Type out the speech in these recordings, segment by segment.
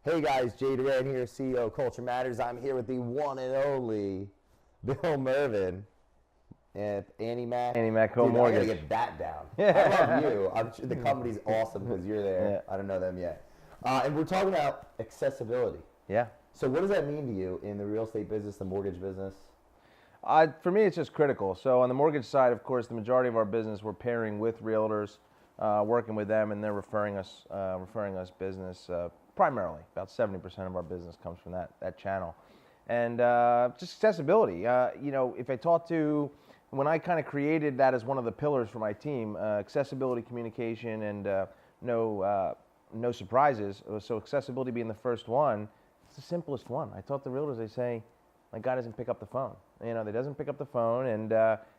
Hey guys, Jay Doran here, CEO of Culture Matters. I'm here with the one and only Bill Mervin and Annie Mac. Annie Mac Dude, Mortgage. I gotta get that down. I love you. I'm sure the company's awesome because you're there. Yeah. I don't know them yet. And we're talking about accessibility. Yeah. So what does that mean to you in the real estate business, the mortgage business? For me, it's just critical. So on the mortgage side, of course, the majority of our business, we're pairing with realtors, working with them, and they're referring us business. Primarily, about 70% of our business comes from that channel. And just accessibility. If I talk to, when I kind of created that as one of the pillars for my team, accessibility, communication, and no surprises. So accessibility being the first one, it's the simplest one. I talk to realtors, they say, my guy doesn't pick up the phone. They doesn't pick up the phone, and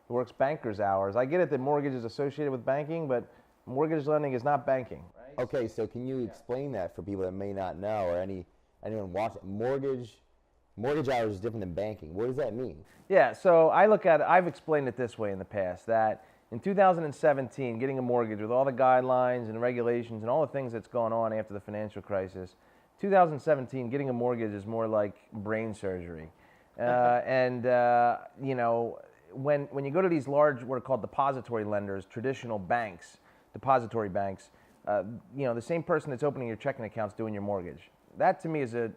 he works banker's hours. I get it that mortgage is associated with banking, but mortgage lending is not banking. Right? Okay, so can you explain that for people that may not know, or anyone watching? Mortgage hours is different than banking. What does that mean? Yeah, so I look at it, I've explained it this way in the past, that in 2017, getting a mortgage with all the guidelines and regulations and all the things that's gone on after the financial crisis, 2017, getting a mortgage is more like brain surgery. When you go to these large, what are called depository lenders, traditional banks, depository banks, the same person that's opening your checking account's doing your mortgage. That to me is maybe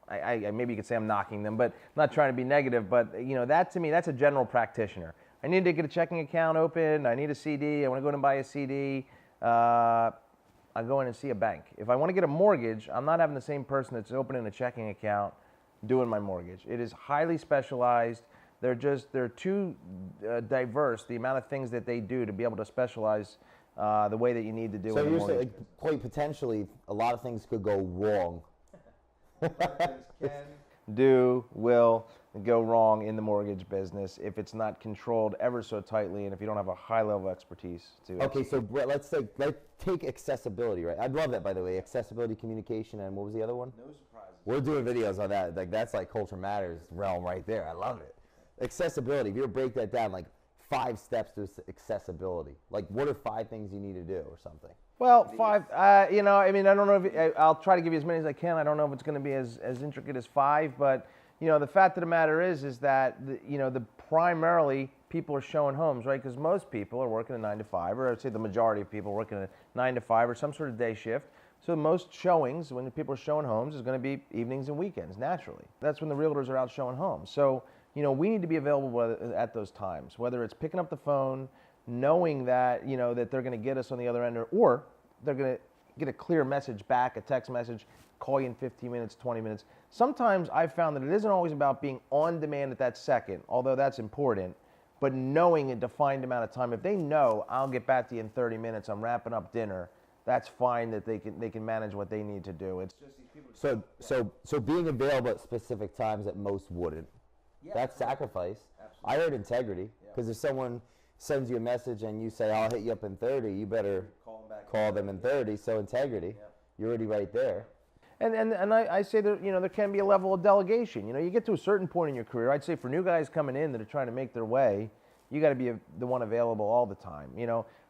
you could say I'm knocking them, but I'm not trying to be negative, but that to me, that's a general practitioner. I need to get a checking account opened, I need a CD, I want to go in and buy a CD, I go in and see a bank. If I want to get a mortgage, I'm not having the same person that's opening a checking account doing my mortgage. It is highly specialized. They're too diverse, the amount of things that they do to be able to specialize the way that you need to do. So in you're mortgage. saying, quite potentially, a lot of things could go wrong. Will go wrong in the mortgage business if it's not controlled ever so tightly, and if you don't have a high level of expertise to Okay, so let's take accessibility, right? I'd love that, by the way. Accessibility, communication, and what was the other one? No surprises. We're doing videos on that. That's like Culture Matters realm right there. I love it. Accessibility. If you were to break that down, like 5 steps to accessibility. Like, what are 5 things you need to do, or something? Well, 5. I don't know if I'll try to give you as many as I can. I don't know if it's going to be as intricate as 5, but the fact of the matter is that the primarily people are showing homes, right? Because most people are working a 9 to 5, or I'd say the majority of people are working a 9 to 5 or some sort of day shift. So most showings, when people are showing homes, is going to be evenings and weekends, naturally. That's when the realtors are out showing homes. So, we need to be available at those times, whether it's picking up the phone, knowing that, that they're going to get us on the other end, or they're going to get a clear message back, a text message, call you in 15 minutes, 20 minutes. Sometimes I've found that it isn't always about being on demand at that second, although that's important, but knowing a defined amount of time. If they know I'll get back to you in 30 minutes, I'm wrapping up dinner, that's fine, that they can manage what they need to do. It's just these people. So being available at specific times that most wouldn't. Yeah, that's sacrifice. Absolutely. I heard integrity, because if someone sends you a message and you say, I'll hit you up in 30, you better call them in 30. So integrity, you're already right there. And I say that there can be a level of delegation. You get to a certain point in your career. I'd say for new guys coming in that are trying to make their way, you got to be the one available all the time.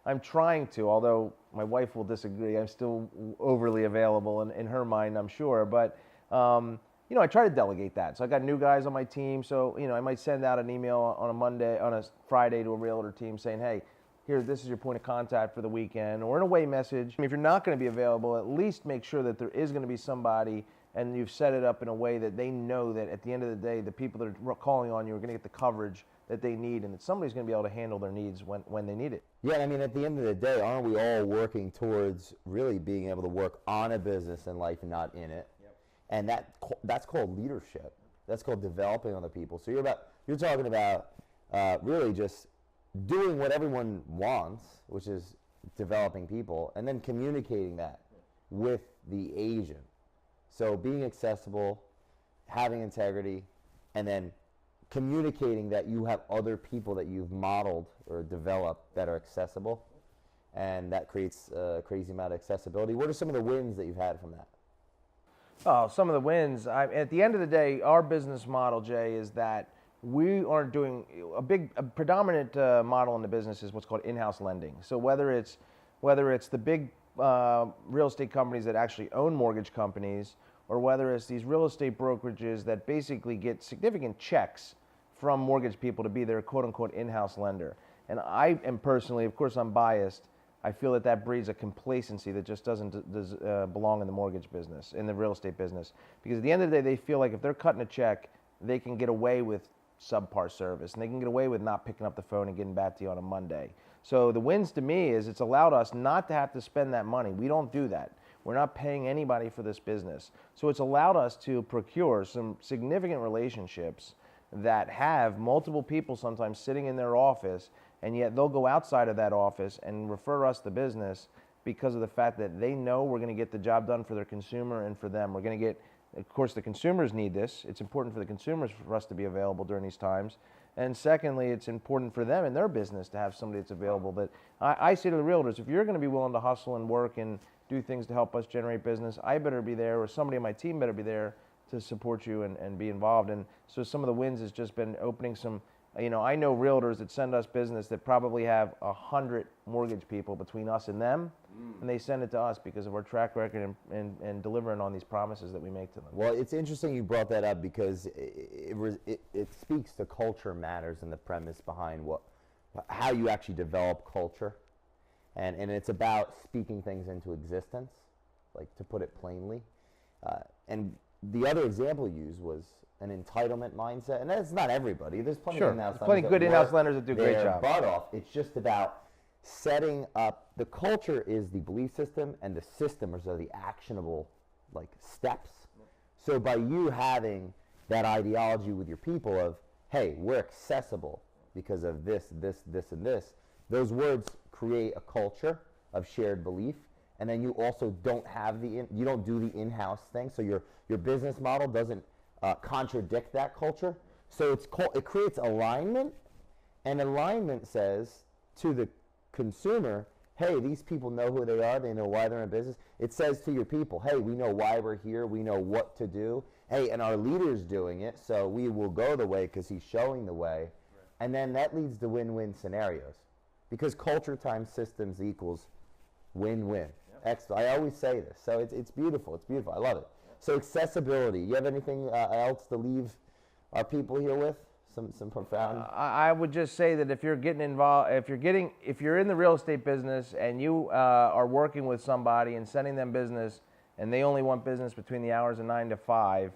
I'm trying to, although my wife will disagree. I'm still overly available in her mind, I'm sure. But I try to delegate that. So I got new guys on my team. So I might send out an email on a Friday to a realtor team saying, hey, this is your point of contact for the weekend, or an away message. If you're not going to be available, at least make sure that there is going to be somebody, and you've set it up in a way that they know that at the end of the day, the people that are calling on you are going to get the coverage that they need, and that somebody's going to be able to handle their needs when they need it. Yeah, at the end of the day, aren't we all working towards really being able to work on a business in life and not in it? Yep. And that's called leadership. That's called developing other people. So you're talking about really just doing what everyone wants, which is developing people, and then communicating that with the agent. So being accessible, having integrity, and then communicating that you have other people that you've modeled or developed that are accessible, and that creates a crazy amount of accessibility. What are some of the wins that you've had from that? Oh, some of the wins. At the end of the day, our business model, Jay, is that we aren't doing a predominant model in the business is what's called in-house lending. So whether it's the big real estate companies that actually own mortgage companies, or whether it's these real estate brokerages that basically get significant checks from mortgage people to be their quote-unquote in-house lender. And I am personally, of course I'm biased, I feel that that breeds a complacency that just doesn't belong in the mortgage business, in the real estate business. Because at the end of the day, they feel like if they're cutting a check, they can get away with subpar service, and they can get away with not picking up the phone and getting back to you on a Monday. So the wins to me is it's allowed us not to have to spend that money. We don't do that. We're not paying anybody for this business. So it's allowed us to procure some significant relationships that have multiple people sometimes sitting in their office, and yet they'll go outside of that office and refer us the business because of the fact that they know we're going to get the job done for their consumer and for them. We're going to get, of course, the consumers need this. It's important for the consumers for us to be available during these times. And secondly, it's important for them in their business to have somebody that's available. That I say to the realtors, if you're going to be willing to hustle and work and do things to help us generate business, I better be there, or somebody on my team better be there to support you and be involved. And so some of the wins has just been opening some, you know, I know realtors that send us business that probably have 100 mortgage people between us and them, and they send it to us because of our track record and delivering on these promises that we make to them. Well, it's interesting you brought that up because it speaks to culture matters and the premise behind how you actually develop culture. And it's about speaking things into existence, like to put it plainly. And the other example you used was an entitlement mindset, and that's not everybody. There's plenty of in-house lenders. Plenty good in-house lenders that do a great job. Butt off. It's just about setting up. The culture is the belief system, and the systems are the actionable steps. So by you having that ideology with your people of, hey, we're accessible because of this, and this, those words create a culture of shared belief. And then you also don't have you don't do the in-house thing, so your business model doesn't contradict that culture. So it creates alignment, and alignment says to the consumer, hey, these people know who they are, they know why they're in business. It says to your people, hey, we know why we're here, we know what to do. Hey, and our leader's doing it, so we will go the way because he's showing the way. Right. And then that leads to win-win scenarios, because culture times systems equals win-win. Excellent. I always say this, so it's beautiful. It's beautiful. I love it. So accessibility. You have anything else to leave our people here with? Some profound. I would just say that if you're getting involved, if you're in the real estate business and you are working with somebody and sending them business, and they only want business between the hours of 9 to 5,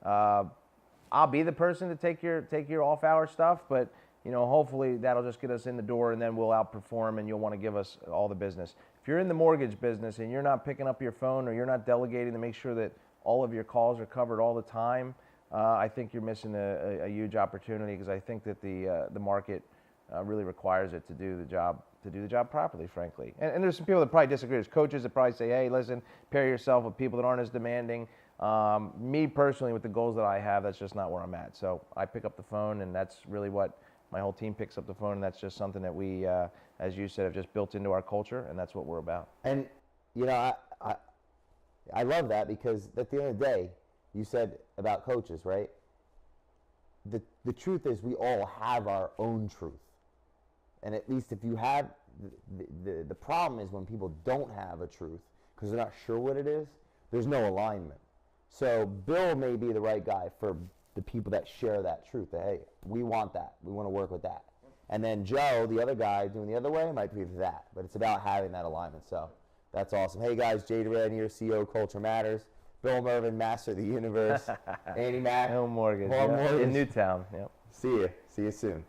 I'll be the person to take your off-hour stuff, but hopefully that'll just get us in the door, and then we'll outperform, and you'll want to give us all the business. If you're in the mortgage business and you're not picking up your phone, or you're not delegating to make sure that all of your calls are covered all the time, I think you're missing a huge opportunity, because I think that the market really requires it to do the job properly, frankly. And there's some people that probably disagree. There's coaches that probably say, hey, listen, pair yourself with people that aren't as demanding. Me personally, with the goals that I have, that's just not where I'm at. So I pick up the phone, and that's really what my whole team picks up the phone, and that's just something that we, as you said, have just built into our culture, and that's what we're about. And I love that, because at the end of the day, you said about coaches, right? The truth is, we all have our own truth, and at least if you have the problem is when people don't have a truth because they're not sure what it is. There's no alignment. So Bill may be the right guy for the people that share that truth. That, hey, we want that. We want to work with that. And then Joe, the other guy doing the other way, might be that. But it's about having that alignment. So that's awesome. Hey, guys, Jay Doran here, CEO Culture Matters. Bill Mervin, Master of the Universe. Andy Mack. Home Mortgage. In Newtown. Yep. See you. See you soon.